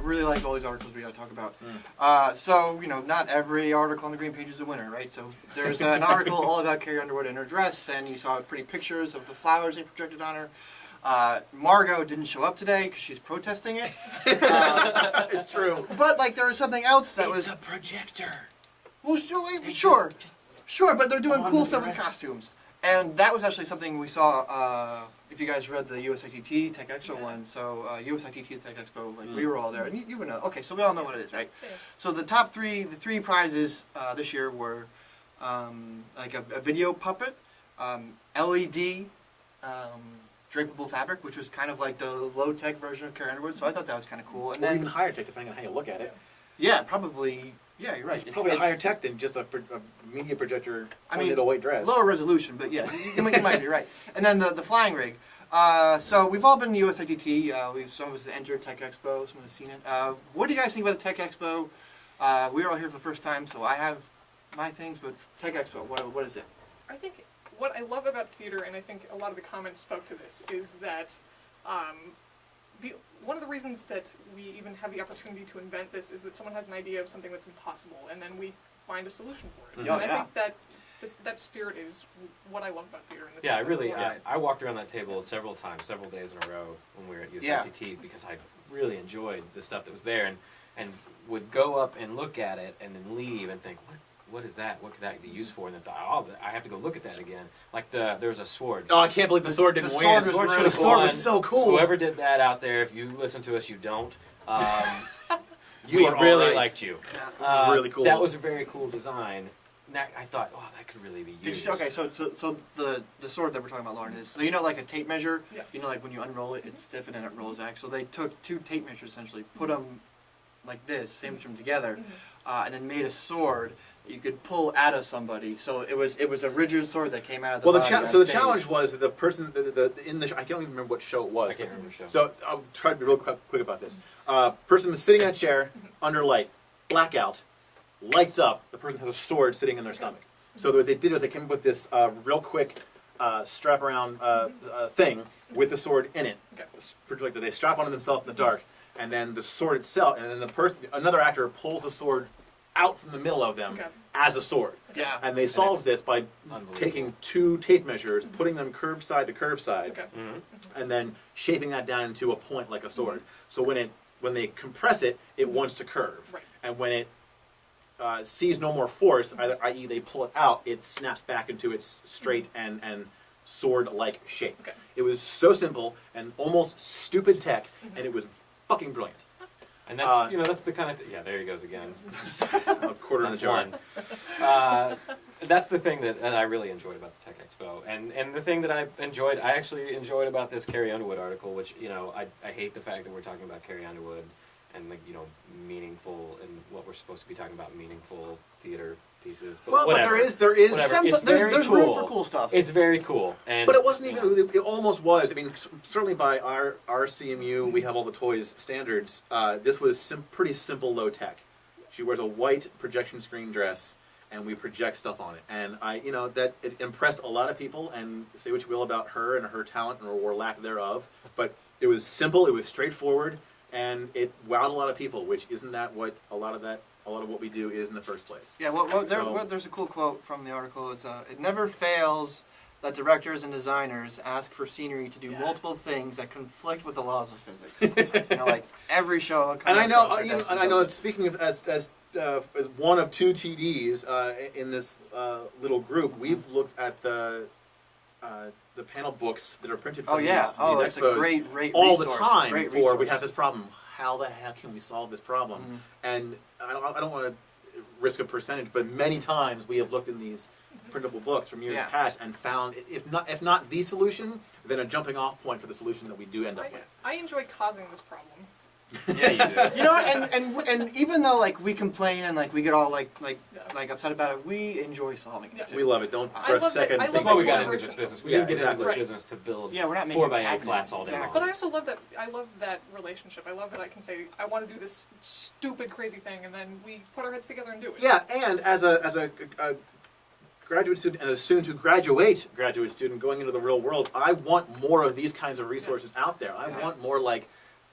really like all these articles we got to talk about. So, you know, not every article on the Green Page is a winner, right? So there's an article all about Carrie Underwood and her dress, and you saw pretty pictures of the flowers they projected on her. Margot didn't show up today because she's protesting it. It's true. But, like, there was something else that was... It's a projector. Well, sure, but they're doing cool stuff with costumes. And that was actually something we saw, if you guys read the USITT Tech Expo one, so USITT Tech Expo, like we were all there, and you would know. Okay, so we all know what it is, right? Yeah. So the three prizes this year were like a video puppet, LED drapable fabric, which was kind of like the low-tech version of Carrie Underwood, so I thought that was kind of cool. And or then, even higher tech, depending on how you look at it. Yeah, probably. Yeah, you're right. It's probably higher tech than just a media projector pointed a white dress. Lower resolution, but yeah, you might be right. And then the flying rig. So we've all been to USITT. Some of us have entered Tech Expo. Some of us have seen it. What do you guys think about the Tech Expo? We were all here for the first time, so I have my things. But Tech Expo, what is it? I think what I love about theater, and I think a lot of the comments spoke to this, is that one of the reasons that we even have the opportunity to invent this is that someone has an idea of something that's impossible, and then we find a solution for it. Yeah, and I think that that spirit is what I love about theater. And I walked around that table several times, several days in a row when we were at USITT because I really enjoyed the stuff that was there, and would go up and look at it and then leave and think, what is that? What could that be used for? And then thought, I have to go look at that again. Like there was a sword. Oh, I can't believe the sword didn't win. The sword was so cool. Whoever did that out there, if you listen to us, you don't. We really liked you. Yeah, really cool. That was a very cool design. I thought, that could really be used. Okay, so the sword that we're talking about, Lauren, is, so you know, like a tape measure, yeah. You know, like when you unroll it, it's stiff and then it rolls back. So they took two tape measures, essentially, put them like this, sandwiched them together, and then made a sword you could pull out of somebody. So it was a rigid sword that came out of the body. So the challenge was the person in the I can't even remember what show it was. I can't remember the show. So I'll try to be real quick about this. Person was sitting in a chair under light, blackout, lights up. The person has a sword sitting in their stomach. So what they did was they came up with this real quick strap around thing with the sword in it. Like they strap onto themselves in the dark, and then the sword itself, and then another actor pulls the sword out from the middle of them as a sword. Yeah. And they solved this by taking two tape measures, putting them curved side to curved side, and then shaping that down into a point like a sword. So when they compress it, it wants to curve. Right. And when it sees no more force, i.e. they pull it out, it snaps back into its straight and sword-like shape. Okay. It was so simple and almost stupid tech, and it was fucking brilliant. And that's that's the kind of there he goes again. A quarter in the jar. That's the thing that I really enjoyed about the Tech Expo, and the thing that I actually enjoyed about this Carrie Underwood article, which I hate the fact that we're talking about Carrie Underwood and meaningful and what we're supposed to be talking about, meaningful theater pieces. But but there is there's room for cool stuff. It's very cool, but it wasn't even. It almost was. I mean, certainly by our CMU, we have all the toys standards. This was pretty simple, low tech. She wears a white projection screen dress, and we project stuff on it. And that it impressed a lot of people. And say what you will about her and her talent or lack thereof, but it was simple. It was straightforward, and it wowed a lot of people. Which isn't that what a lot of what we do is in the first place. Yeah, there's a cool quote from the article. It's it never fails that directors and designers ask for scenery to do multiple things that conflict with the laws of physics. Like every show. And I know. Speaking of as one of two TDs in this little group, we've looked at the panel books that are printed for these it's expos a great all resource. the time. Great We resource. have this problem. How the heck can we solve this problem? And I don't want to risk a percentage, but many times we have looked in these printable books from years past and found, if not the solution, then a jumping off point for the solution that we do end up with. I enjoy causing this problem. Yeah, you do. You know what? And even though we complain and we get all like upset about it, we enjoy solving it too. We love it. Don't for a second. That's why we got into this business. We didn't get into this business to build we're not making 4x8 flats all day long. But I also love that. I love that relationship. I love that I can say I want to do this stupid, crazy thing, and then we put our heads together and do it. Yeah, and as a graduate student and a soon-to-graduate graduate student going into the real world, I want more of these kinds of resources out there. I want more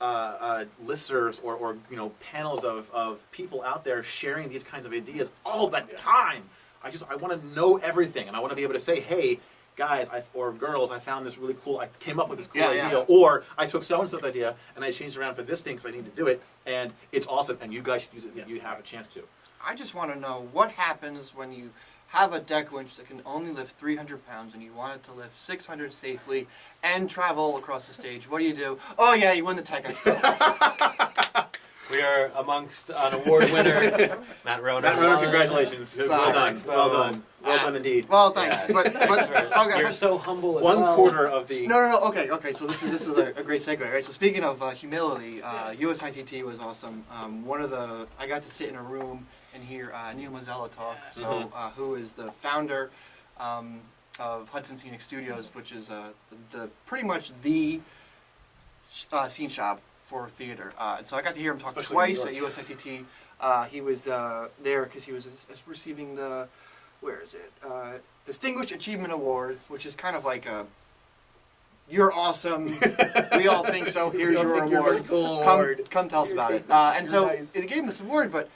listservs or panels of people out there sharing these kinds of ideas all the time. I want to know everything, and I want to be able to say, hey, guys or girls, I found this really cool. I came up with this cool idea, or I took so and so's idea and I changed it around for this thing because I need to do it, and it's awesome, and you guys should use it. You have a chance to. I just want to know what happens when you have a deck winch that can only lift 300 pounds and you want it to lift 600 safely and travel across the stage. What do? Oh yeah, you won the Tech Expo. We are amongst an award winner, Matt Rowan. Matt Rowan, congratulations. Well done. Well done. Well done indeed. Well, thanks. Yeah, but okay, You're but, so humble as One well. quarter of the... no. Okay. So this is a great segue, right? So speaking of humility, USITT was awesome. I got to sit in a room and hear Neil Mazzella talk. So who is the founder of Hudson Scenic Studios, which is the pretty much the scene shop for theater. And so I got to hear him talk Especially twice in at New USITT. He was there because he was receiving the, Distinguished Achievement Award, which is kind of like a, you're awesome, we all think so, here's your award. You're really cool award. Come tell us about it. And so nice. it gave him this award, but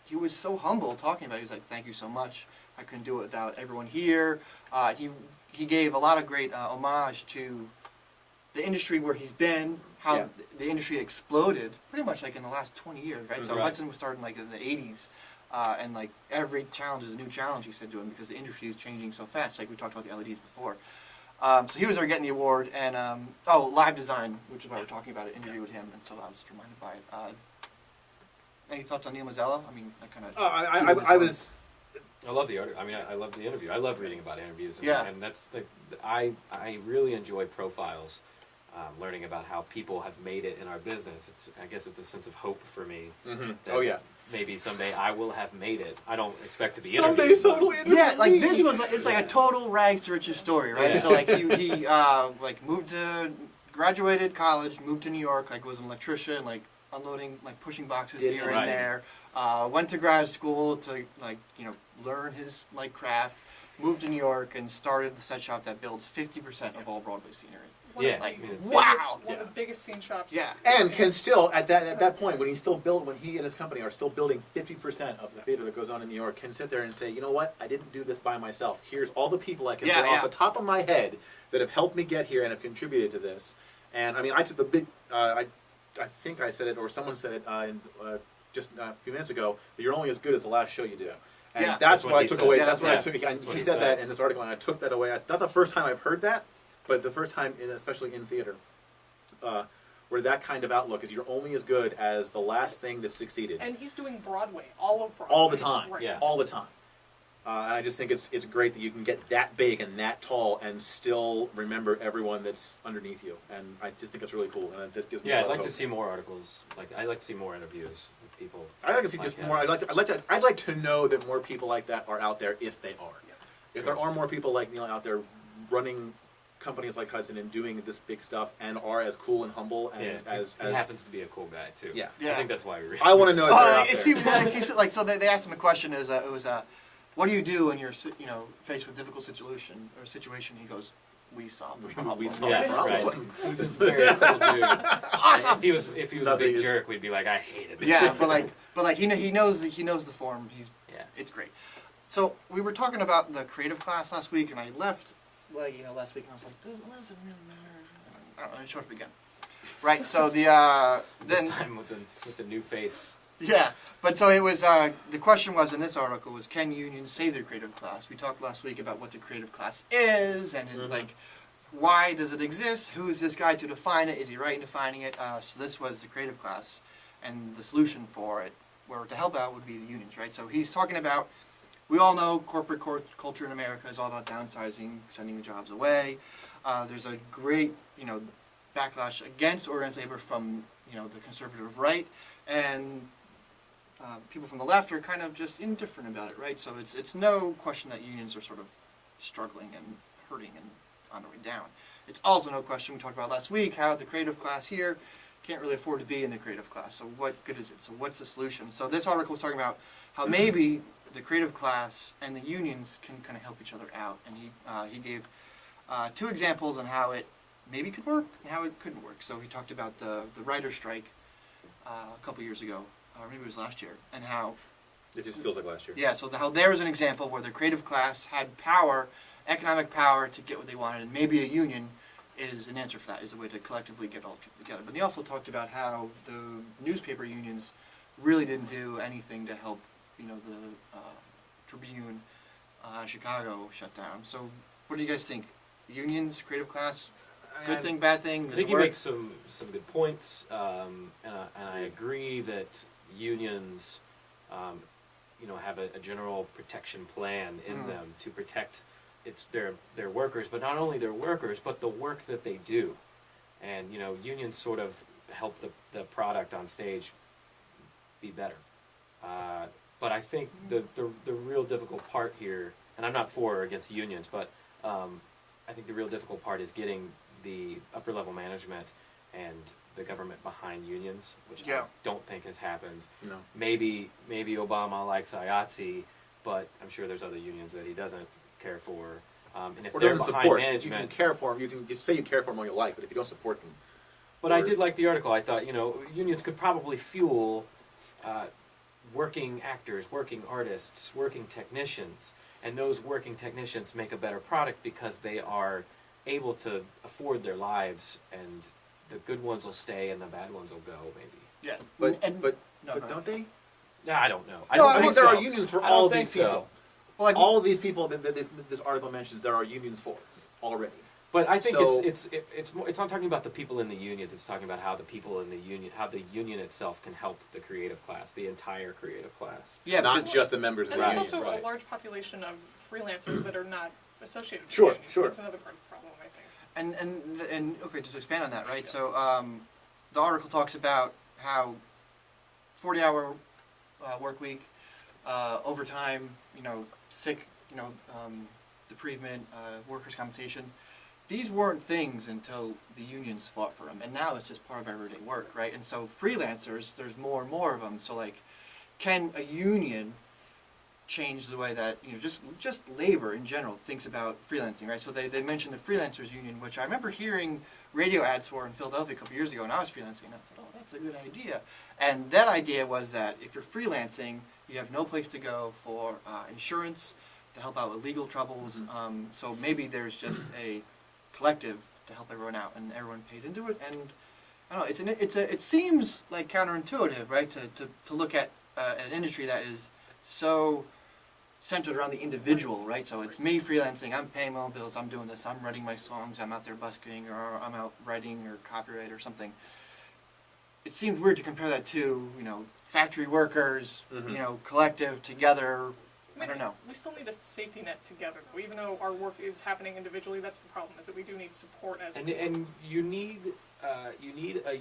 he was so humble talking about it. He was like, thank you so much. I couldn't do it without everyone here. He gave a lot of great homage to the industry where he's been, how the industry exploded pretty much like in the last 20 years, right? So Right. Hudson was starting like in the 80s, and like every challenge is a new challenge, he said to him, because the industry is changing so fast, like we talked about the LEDs before. So he was there getting the award, and live design, which is why we're talking about it, interview with him, and so I was reminded by it. Any thoughts on Neil Mazzella? I mean, I kind of... I love the art. I mean, I love the interview. I love reading about interviews, and, Yeah. and that's I really enjoy profiles, learning about how people have made it in our business. I guess it's a sense of hope for me. Mm-hmm. that Oh, yeah. Maybe someday I will have made it. I don't expect to be Someday interviewed. someone will Yeah, like this was it's like a total rags to riches story, right? Yeah. So like he graduated college, moved to New York, like was an electrician, like unloading, like pushing boxes Yeah, here right. and there. Went to grad school to learn his craft. Moved to New York and started the set shop that builds 50% of all Broadway scenery. Yeah, Like, I mean, it's- wow. One of the biggest scene shops. Yeah. And can still at that point when he and his company are still building 50% of the theater that goes on in New York, can sit there and say, you know what, I didn't do this by myself. Here's all the people I can say off the top of my head that have helped me get here and have contributed to this. And I mean, I took the big. I think I said it, or someone said it just a few minutes ago, that you're only as good as the last show you do. And Yeah. that's what what I he took says. away. Yeah, That's what yeah. I took. That's what He he said that says. in this article, and I took that away. It's not the first time I've heard that, but the first time, especially in theater, where that kind of outlook is you're only as good as the last thing that succeeded. And he's doing Broadway, all of Broadway. All the time. Right. Yeah. All the time. And I just think it's great that you can get that big and that tall and still remember everyone that's underneath you. And I just think it's really cool. And that gives me a yeah, lot I'd of like to hope. see more articles. I'd like to see more interviews with people. I'd like to see just him. more. I'd like to know that more people like that are out there if they are. Yeah. If there are more people like Neil out there running companies like Hudson and doing this big stuff and are as cool and humble and he happens to be a cool guy too. Yeah. I think that's why we read. I want to know if they're out It there. seemed like he said, like, so they asked him a question. It was what do you do when you're faced with a difficult situation? He goes, we solve the problem. We solve Yeah, the problem. right. He's a very cool dude. Awesome. If he was a Nothing big is- jerk, we'd be like, I hated it. Yeah, but he knows the form. It's great. So we were talking about the creative class last week, and I left last week, and I was like, what does it really matter? I don't know. It showed up again. Right. So This then time with the new face. yeah, but so it was the question was in this article was, can unions save their creative class? We talked last week about what the creative class is and like why does it exist? Who is this guy to define it? Is he right in defining it? So this was the creative class, and the solution for it, where to help out would be the unions, right? So he's talking about, we all know corporate culture in America is all about downsizing, sending the jobs away. There's a great backlash against organized labor from the conservative right, and people from the left are kind of just indifferent about it, right? So it's no question that unions are sort of struggling and hurting and on their way down. It's also no question, we talked about last week, how the creative class here can't really afford to be in the creative class. So what good is it? So what's the solution? So this article was talking about how maybe the creative class and the unions can kind of help each other out. And he gave two examples on how it maybe could work and how it couldn't work. So he talked about the writer's strike a couple years ago, or maybe it was last year, and how It just feels like last year. yeah, so how there was an example where the creative class had power, economic power to get what they wanted, and maybe a union is an answer for that, is a way to collectively get all people together. But he also talked about how the newspaper unions really didn't do anything to help, the Tribune, Chicago shut down. So what do you guys think? Unions, creative class, good thing, bad thing? I Does think it he work? makes some good points, and I agree that unions, have a general protection plan in them to protect their workers, but not only their workers, but the work that they do. And unions sort of help the product on stage be better. But I think the real difficult part here, and I'm not for or against unions, but I think the real difficult part is getting the upper level management and the government behind unions, which I don't think has happened. No. Maybe Obama likes IATSE, but I'm sure there's other unions that he doesn't care for. And if Or they're doesn't behind support. management, You can care for them. You can say you care for them all you like, but if you don't support them. But I did like the article. I thought, unions could probably fuel working actors, working artists, working technicians, and those working technicians make a better product because they are able to afford their lives, and the good ones will stay and the bad ones will go, maybe. Yeah, But no, don't they? Yeah, I don't know. No, I think think there so. are unions for I don't all think these people. so. Well, like, All of these people that this article mentions, there are unions for already. But I think So- it's not talking about the people in the unions. It's talking about how the people in the union, how the union itself can help the creative class, the entire creative class. yeah, Not because- just the members of And the there's union. also right. a large population of freelancers that are not associated with Sure, unions. sure. That's another part of the problem, I think. And okay, just to expand on that, right? So the article talks about how 40-hour work week, overtime, sick, deprivement, workers' compensation. These weren't things until the unions fought for them, and now it's just part of everyday work, right? And so freelancers, there's more and more of them. So like, can a union change the way that just labor in general thinks about freelancing, right? So they mentioned the freelancers union, which I remember hearing radio ads for in Philadelphia a couple years ago, and I was freelancing, and I thought, oh, that's a good idea. And that idea was that if you're freelancing, you have no place to go for insurance to help out with legal troubles. So maybe there's just a collective to help everyone out, and everyone pays into it. And I don't know, it seems like counterintuitive, right? To look at an industry that is so centered around the individual, right? So it's me freelancing, I'm paying my own bills, I'm doing this, I'm writing my songs, I'm out there busking, or I'm out writing or copyright or something. It seems weird to compare that to, factory workers, collective together. I don't know. We still need a safety net together, though. Even though our work is happening individually, that's the problem, is that we do need support as And you need a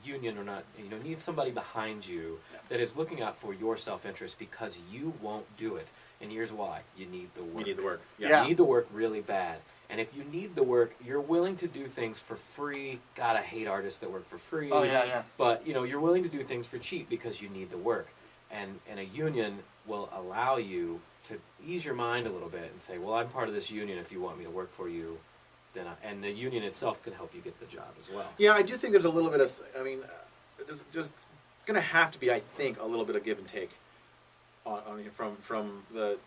union or not. You need somebody behind you that is looking out for your self-interest, because you won't do it. And here's why: you need the work. You need the work. Yeah. You need the work really bad. And if you need the work, you're willing to do things for free. God, I hate artists that work for free. Oh yeah. But you're willing to do things for cheap because you need the work. And a union will allow you to ease your mind a little bit and say, well, I'm part of this union. If you want me to work for you, then and the union itself can help you get the job as well. Yeah, I do think there's a little bit of. There's going to have to be, I think, a little bit of give and take from the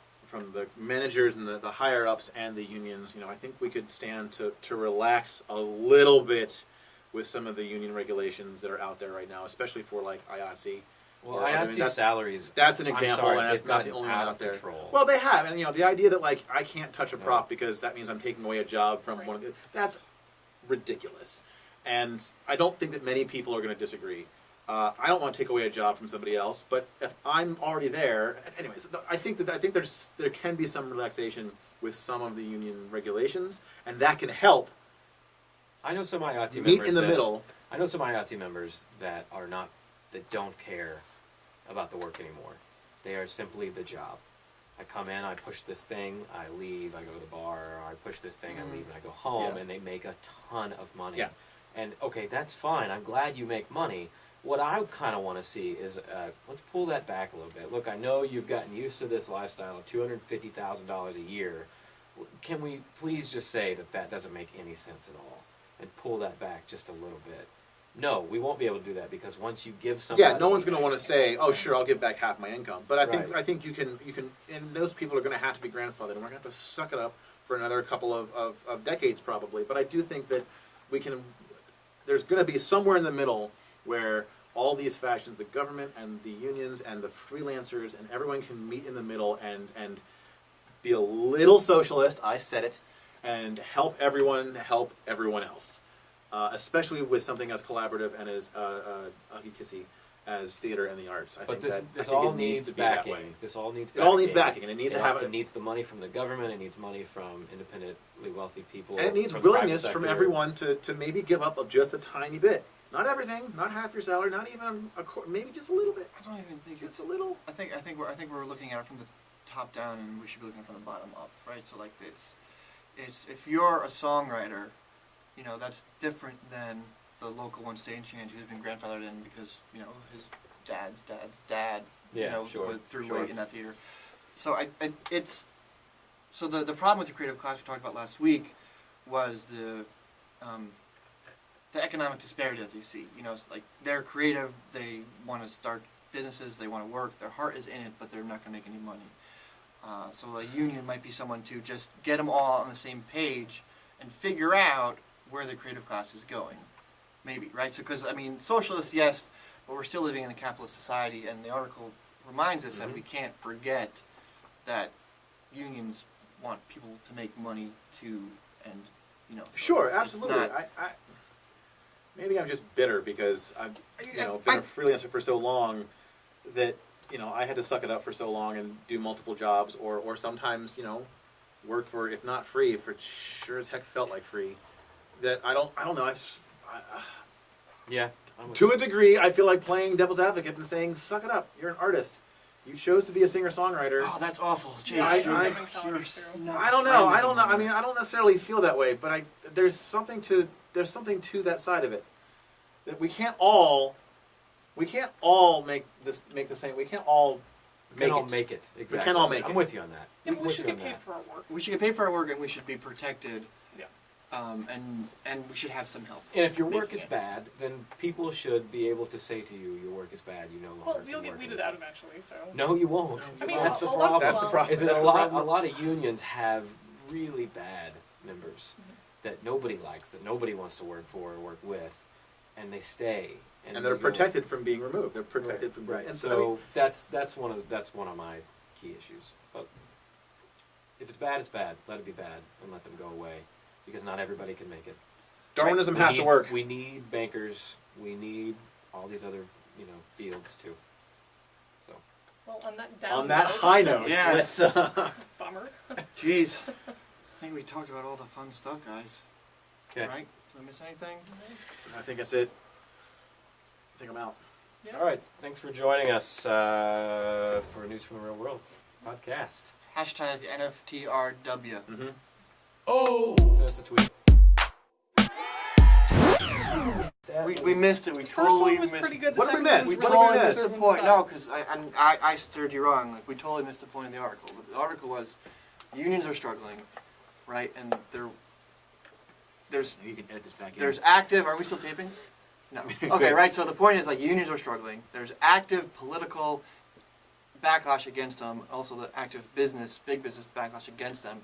managers and the higher ups and the unions. I think we could stand to relax a little bit with some of the union regulations that are out there right now, especially for like IATSE. Well, IATSE's salaries. That's an I'm example, sorry, and that's they've not the gotten only one out out of there. control. Well, they have, and the idea that like I can't touch a No. prop because that means I'm taking away a job from Right. one of the, that's ridiculous. And I don't think that many people are going to disagree. I don't want to take away a job from somebody else, but if I'm already there, anyways, I think there can be some relaxation with some of the union regulations, and that can help I know some IATSE meet members in the that- middle. I know some IATSE members that don't care about the work anymore. They are simply the job. I come in, I push this thing, I leave, I go to the bar, or I push this thing, I leave, and I go home, Yeah. and they make a ton of money. Yeah. And okay, that's fine. I'm glad you make money. What I kind of want to see is, let's pull that back a little bit. Look, I know you've gotten used to this lifestyle of $250,000 a year. Can we please just say that doesn't make any sense at all? and pull that back just a little bit. No, we won't be able to do that because once you give somebody... Yeah, no one's going to want to say, "Oh, sure, I'll give back half my income." But Right. I think you can, and those people are going to have to be grandfathered, and we're going to have to suck it up for another couple of decades probably. But I do think that we can. There's going to be somewhere in the middle where all these factions, the government and the unions and the freelancers and everyone can meet in the middle and be a little socialist. I said it, and help everyone else. Especially with something as collaborative and as huggy-kissy as theater and the arts. But I this think all it needs to be that backing. way. This all needs It backing. all needs backing, and it needs to have It needs the money from the government. It needs money from independently wealthy people. and it needs from the private willingness from sector. everyone to maybe give up just a tiny bit. Not everything, not half your salary, not even maybe just a little bit. I don't even think Just it's a little. I think we're looking at it from the top down, and we should be looking from the bottom up, right? So like it's if you're a songwriter, you know, that's different than the local one stagehand who's been grandfathered in because, you know, his dad's dad, Yeah, you know, sure, threw sure. weight in that theater. So the problem with the creative class we talked about last week was the economic disparity that they see. You know, it's like they're creative, they want to start businesses, they want to work, their heart is in it, but they're not going to make any money. So a union might be someone to just get them all on the same page and figure out where the creative class is going. Maybe, right? So, because, I mean, socialist, yes, but we're still living in a capitalist society, and the article reminds us that we can't forget that unions want people to make money too, and, you know. So Sure, it's absolutely. not- I maybe I'm just bitter because I've been a freelancer for so long that, you know, I had to suck it up for so long and do multiple jobs, or sometimes, you know, work for, if not free, for sure as heck felt like free. That I don't know. Yeah. I'm with To you. a degree, I feel like playing devil's advocate and saying, "Suck it up. You're an artist. You chose to be a singer-songwriter." Oh, that's awful. Jake, Yeah, you're I not I don't know. friendly I don't know. I anymore. mean, I don't necessarily feel that way, but there's something to that side of it. That we can't all make the same. We can't all We can all it. make it. Exactly. can all make I'm it. with you on that. Yeah, but we with should you get on paid that. for our work. We should get paid for our work, and we should be protected. Yeah. And we should have some help. And if your work making is it. bad, then people should be able to say to you, "Your work is bad. You no longer." Well, can you'll get work weeded in out this." eventually, so. No, you won't. No, I mean, that's the a lot- problem. That's the problem. Is that That's a the lot? problem. A lot of unions have really bad members that nobody likes, that nobody wants to work for or work with, and they stay. And they're you go- protected from being removed. They're protected from Right. And So I mean, that's one of my key issues. But if it's bad, it's bad. Let it be bad and let them go away, because not everybody can make it. Darwinism We has to need- work. We need bankers. We need all these other fields too. So Well, on that down On that note- high note, Yeah. let's. Bummer. Jeez. I think we talked about all the fun stuff, guys. okay. Right? Did I miss anything? I think that's it. I think I'm out. Yeah. All right. Thanks for joining us for News from the Real World podcast. Hashtag NFTRW. Mm-hmm. Send us a tweet. We missed it. We The first totally one was missed pretty it. good. The What did we second miss? We one was What really did we totally good. miss? missed the Some point. stuff. No, because I stirred you wrong. Like we totally missed the point of the article. The article was unions are struggling, right? And there's You can edit this back in. There's active. Are we still taping? No. Okay, right. So the point is, like, unions are struggling. There's active political backlash against them. Also, the active big business backlash against them.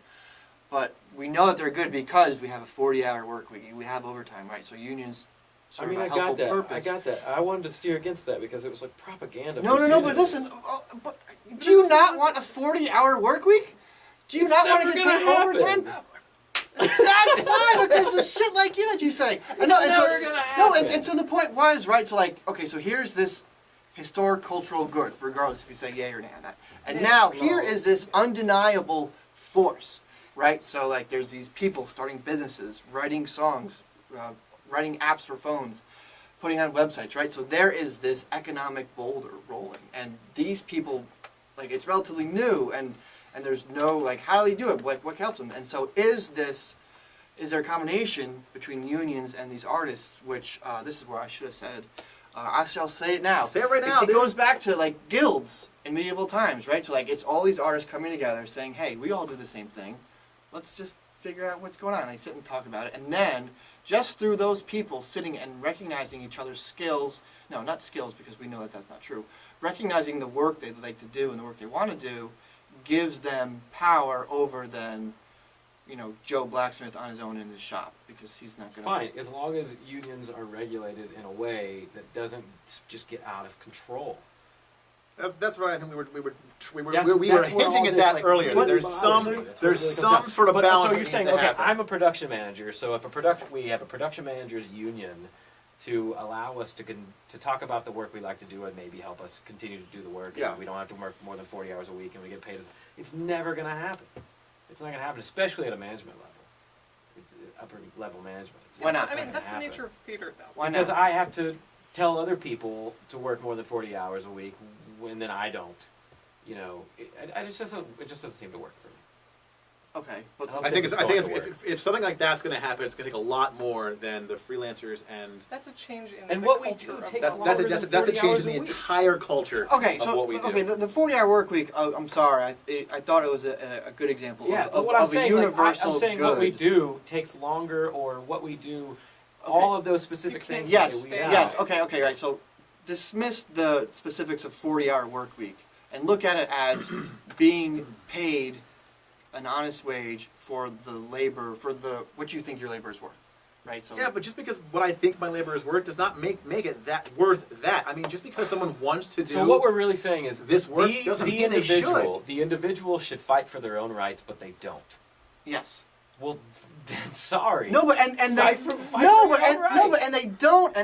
But we know that they're good because we have a 40-hour work week. We have overtime, right? So unions I serve mean, a I helpful got that. purpose. I got that. I wanted to steer against that because it was like propaganda. No, for no, no. But unions. listen. But do you not want a 40-hour work week? Do you It's not want never to get gonna paid happen. overtime? That's fine, because there's shit like you that you say. I know, It's and so, never gonna no, happen. and so the point was, right, so like, okay, so here's this historic cultural good, regardless if you say yay or nay on that. And now, here is this undeniable force, right? So like, there's these people starting businesses, writing songs, writing apps for phones, putting on websites, right? So there is this economic boulder rolling, and these people, like, it's relatively new, and there's no, like, how do they do it? What helps them? And so is there a combination between unions and these artists, which, this is where I should have said, I shall say it now. Say it right now, It dude. goes back to, like, guilds in medieval times, right? So, like, it's all these artists coming together saying, hey, we all do the same thing. Let's just figure out what's going on. And they sit and talk about it. And then, just through those people sitting and recognizing each other's skills, no, not skills because we know that that's not true, recognizing the work they like to do and the work they want to do gives them power over than, you know, Joe Blacksmith on his own in his shop, because he's not going to... Fine, as long as unions are regulated in a way that doesn't just get out of control. That's what I think we were That's hinting where at all that this, like, earlier. really There's bothers some me. That's there's what really some comes down. sort of But, balance. So that you're needs saying, to okay, happen. I'm a production manager, so if we have a production managers union to allow us to talk about the work we like to do and maybe help us continue to do the work, Yeah. and we don't have to work more than 40 hours a week and we get paid as... It's never going to happen. It's not going to happen, especially at a management level. It's upper level management. Why not? I mean, that's the nature of theater, though. Why Because not? I have to tell other people to work more than 40 hours a week, and then I don't. You know, it just doesn't seem to work for me. Okay, but... I don't I think it's going to if something like that's going to happen, it's going to take a lot more than the freelancers and. That's a change in And the what we culture do of takes the- longer That's a than 40 change hours in the a week. entire culture Okay, of so what we do. the 40-hour work week. I'm sorry, I thought it was a good example Yeah, of, but what I'm of a saying, like, universal I'm saying good. what we do takes longer, or what we do, all of those specific You can't things. Yes, that we yes. have. Okay, right. So dismiss the specifics of 40-hour work week and look at it as being paid an honest wage for the labor, for what you think your labor is worth, right? So Yeah, but just because what I think my labor is worth does not make it that worth that. I mean, just because someone wants to do. So what we're really saying is this work doesn't mean they the individual should fight for their own rights, but they don't. yes. Well, sorry. No, but and they Fight for no, your but own rights. and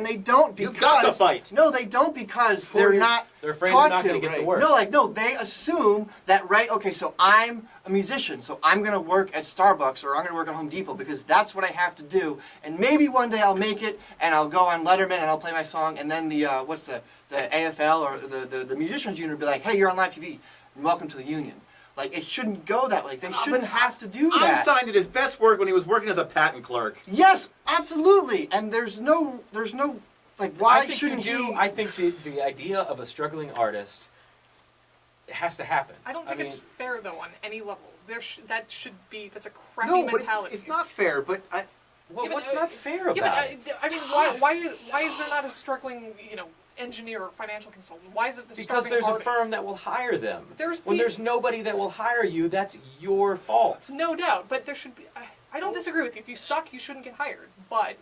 they don't because You've got to fight. No, they don't because they're not. They're afraid taught they're not to. going to get the work. No, they assume that, right, okay, so I'm a musician, so I'm going to work at Starbucks or I'm going to work at Home Depot because that's what I have to do. And maybe one day I'll make it and I'll go on Letterman and I'll play my song and then the AFL or the musicians union will be like, hey, you're on live TV. Welcome to the union. Like, it shouldn't go that way. They shouldn't have to do that. Einstein did his best work when he was working as a patent clerk. Yes, absolutely. And there's no, like, why I think shouldn't he? I think the idea of a struggling artist has to happen. I don't think it's mean, fair, though, on any level. That's a crappy No, but mentality. it's not fair. But well, Yeah, but, what's not fair about Yeah, it? but I mean, why is there not a struggling, engineer or financial consultant? Why is it the Because starving there's artist? a firm that will hire them. There's when pe- there's nobody that will hire you, that's your fault. No doubt, but there should be. I don't disagree with you. If you suck, you shouldn't get hired. But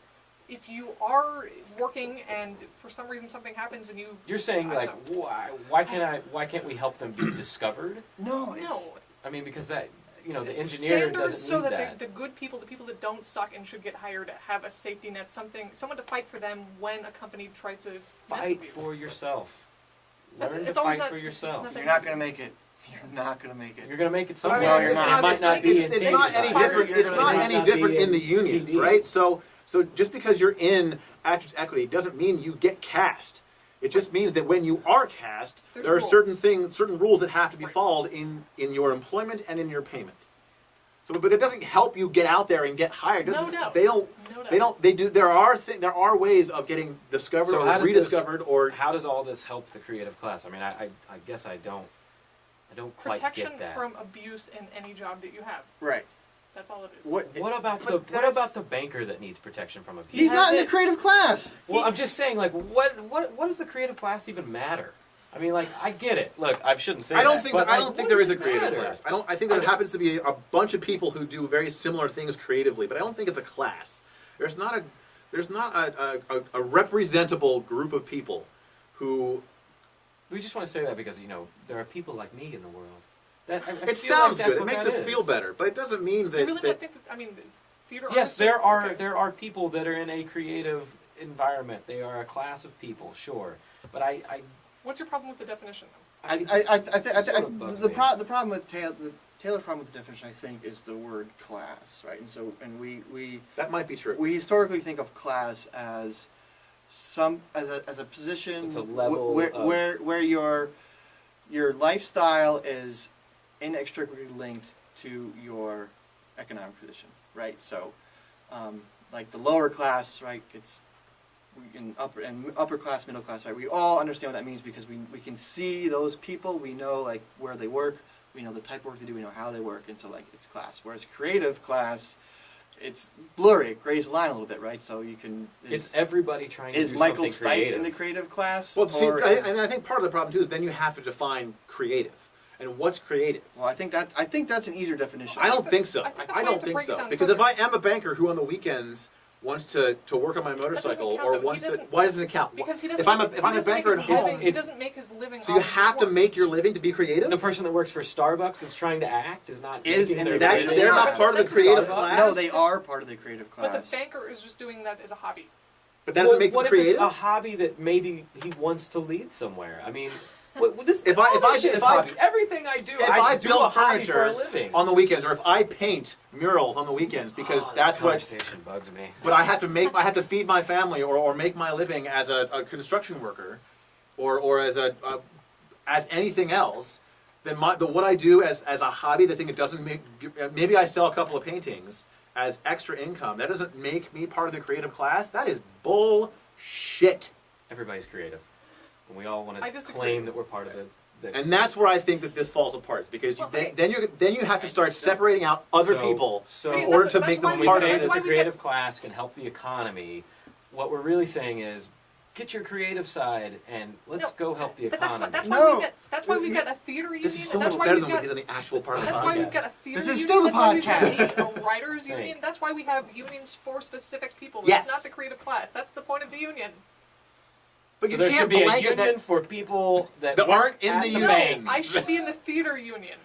if you are working and for some reason something happens and You're saying I like, don't why can't we help them be discovered? No, no. I mean, because that the engineer Standards doesn't so need that the good people, the people that don't suck and should get hired, have a safety net, someone to fight for them when a company tries to mess Fight with you. for yourself. That's- Learn it's to always fight not- for it's yourself. not You're not going to make it. You're not going to make it. You're going to make it But I somehow. mean, you're it's not. not, It might it's, not be it's, in not safety any side. different. It's You're not gonna any not be different in the in unions, TD. right? So just because you're in actors equity doesn't mean you get cast. It just means that when you are cast, There's there are rules. certain rules that have to be Right. followed in your employment and in your payment. So, but it doesn't help you get out there and get hired. It doesn't- No doubt. They don't. No doubt. They don't. They do. There are ways of getting discovered So or how does rediscovered or. How does all this help the creative class? I mean, I guess I don't quite Protection get that. from abuse in any job that you have. Right. That's all it is. What But that's- the banker that needs protection from abuse? He's not in has the it. creative class. Well, I'm just saying, like, what does the creative class even matter? I mean, like, I get it. Look, I shouldn't say I don't that, think but, that, I like, don't think what there is does a it creative matter? class. I think there happens to be a bunch of people who do very similar things creatively, but I don't think it's a class. There's not a representable group of people who. We just want to say that because there are people like me in the world. That I It feel sounds like that's good. It what makes that us is. feel better, but it doesn't mean Do you that. really not think that? I mean, theater. Yes, artists there are people that are in a creative environment. They are a class of people, sure. But I What's your problem with the definition, though? The problem with the Taylor's problem with the definition, I think, is the word class, right? And so, we That might be true. we historically think of class as a position It's a level where your lifestyle is inextricably linked to your economic position, right? So, like the lower class, right? It's in upper class, middle class, right? We all understand what that means because we can see those people. We know like where they work, we know the type of work they do, we know how they work, and so like it's class. Whereas creative class, it's blurry, it grays the line a little bit, right? So you can. It's everybody trying to Is do Michael something Stipe creative. in the creative class? Well, see, or and I think part of the problem too is then you have to define creative. And what's creative? well, I think that's an easier definition. I don't think so. I think that's I why you don't have to think break it so. down Because if I further. am a banker who on the weekends wants to work on my motorcycle count, or though. He wants to, doesn't- why doesn't it count? Because he doesn't. If I'm a he banker doesn't at make his home, living- he it's- doesn't make his living. so you off his have to work. make your living to be creative. The person that works for Starbucks that's trying to act is not Is making in their the- That's, living. they're not That's- part of the that's creative Starbucks. class. No, they are part of the creative class. But the banker is just doing that as a hobby. But that doesn't make them what creative. if it's a hobby that maybe he wants to lead somewhere? I mean, this If I- all if this I- shit if is I- hobby. Everything I do, If I I do build a hobby for a furniture living. on the weekends, or if I paint murals on the weekends, because Oh, that's this what. conversation bugs me. But I have to feed my family or make my living as a construction worker, or as as anything else. Then what I do as a hobby, the thing that doesn't make, maybe I sell a couple of paintings as extra income. That doesn't make me part of the creative class. That is bullshit. Everybody's creative, and we all want I to disagree. claim that we're part of the. And that's where I think that this falls apart, because Well, then you have to start separating out other people So in Okay, order that's- to that's make why them we part say of that why this. the we creative get- class can help the economy. What we're really saying is, get your creative side and let's No, go help the But economy. that's No. why we get a theater union. This is so and much that's why better we've than got, we did on the actual part of the That's why we've podcast. got a theater This union. is still the that's why we've podcast. got a writers Thanks. union. That's why we have unions for specific people. Yes. It's not the creative class. That's the point of the union. But So you there can't should be a blanket union that. for people that That work aren't in at the the union. bank. I should be in the theater union.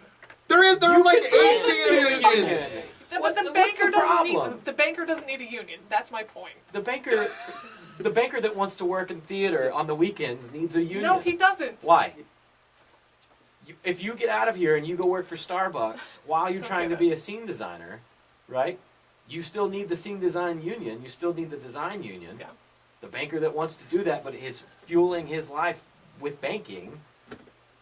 There are like You 8 can be theater in the unions. union. But What- the what's banker doesn't problem? need the banker doesn't need a union. That's my point. The banker that wants to work in theater on the weekends needs a union. No, he doesn't. Why? If you get out of here and you go work for Starbucks while you're Don't trying say to be a scene designer, right? You still need the scene design union. You still need the design union. Yeah. The banker that wants to do that but is fueling his life with banking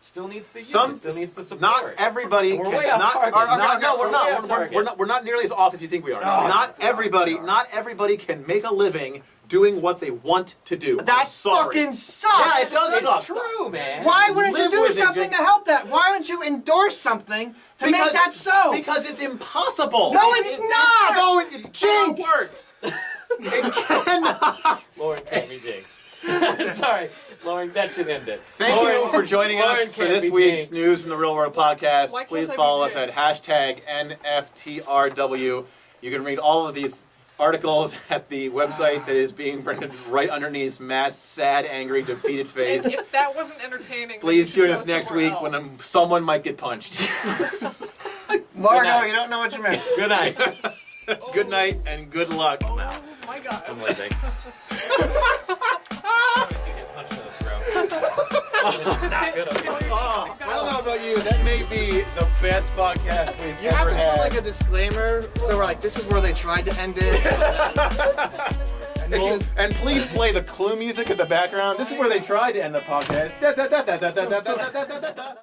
still needs the union. Still needs the support. Not everybody We're can. way off Not, target. no, we're We're way not. off We're target. not. We're not nearly as off as you think we are. No, not we are. everybody. We are. Not everybody can make a living doing what they want to do. That Sorry. fucking sucks. Yeah, it does It's suck. true, man. Why wouldn't you Live do with it, something Jake. to help that? Why wouldn't you endorse something to make that so? Because it's impossible. No, it's not. So it cannot Jinx. work. It cannot. Lauren can't be jinxed. Sorry, Lauren, that should end it. Thank Lauren, you for joining Lauren us for can't this be week's jinxed. News from the Real World podcast. Why can't Please I be follow us at jinxed? #FTRW. You can read all of these articles at the website that is being printed right underneath Matt's sad, angry, defeated face. And if that wasn't entertaining, then Please you join should us go next somewhere week when else. someone might get punched. Margo, night. you don't know what you missed. Good night. Good night and good luck. Oh my god. I'm leaving. Punched in the throat. Not good. Oh, I don't know about you. That may be the best podcast we've You have ever to had. put like a disclaimer, so we're like, this is where they tried to end it. And this is And please play the clue music in the background. This is where they tried to end the podcast. Da, da, da, da, da, da, da, da, da, da, da, da.